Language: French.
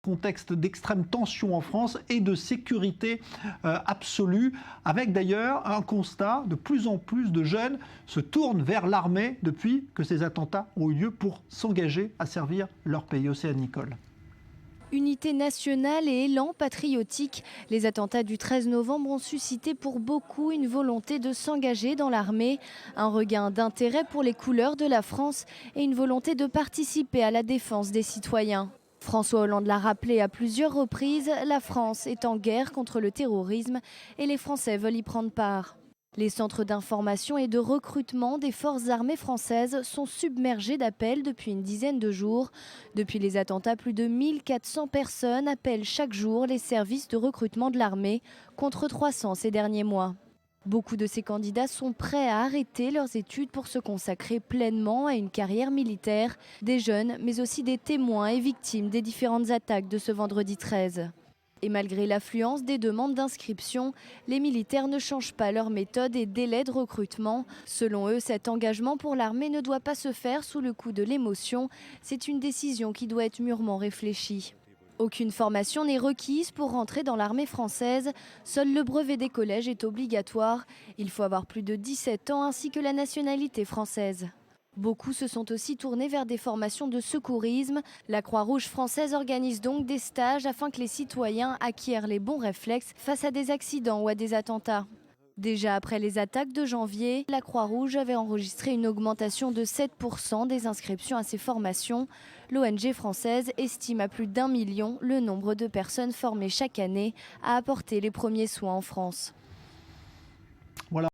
Contexte d'extrême tension en France et de sécurité absolue, avec d'ailleurs un constat, de plus en plus de jeunes se tournent vers l'armée depuis que ces attentats ont eu lieu pour s'engager à servir leur pays. Océane Nicole. Unité nationale et élan patriotique, les attentats du 13 novembre ont suscité pour beaucoup une volonté de s'engager dans l'armée, un regain d'intérêt pour les couleurs de la France et une volonté de participer à la défense des citoyens. François Hollande l'a rappelé à plusieurs reprises, la France est en guerre contre le terrorisme et les Français veulent y prendre part. Les centres d'information et de recrutement des forces armées françaises sont submergés d'appels depuis une dizaine de jours. Depuis les attentats, plus de 1400 personnes appellent chaque jour les services de recrutement de l'armée, contre 300 ces derniers mois. Beaucoup de ces candidats sont prêts à arrêter leurs études pour se consacrer pleinement à une carrière militaire. Des jeunes, mais aussi des témoins et victimes des différentes attaques de ce vendredi 13. Et malgré l'affluence des demandes d'inscription, les militaires ne changent pas leur méthode et délai de recrutement. Selon eux, cet engagement pour l'armée ne doit pas se faire sous le coup de l'émotion. C'est une décision qui doit être mûrement réfléchie. Aucune formation n'est requise pour rentrer dans l'armée française. Seul le brevet des collèges est obligatoire. Il faut avoir plus de 17 ans ainsi que la nationalité française. Beaucoup se sont aussi tournés vers des formations de secourisme. La Croix-Rouge française organise donc des stages afin que les citoyens acquièrent les bons réflexes face à des accidents ou à des attentats. Déjà après les attaques de janvier, la Croix-Rouge avait enregistré une augmentation de 7% des inscriptions à ces formations. L'ONG française estime à plus d'1 million le nombre de personnes formées chaque année à apporter les premiers soins en France. Voilà.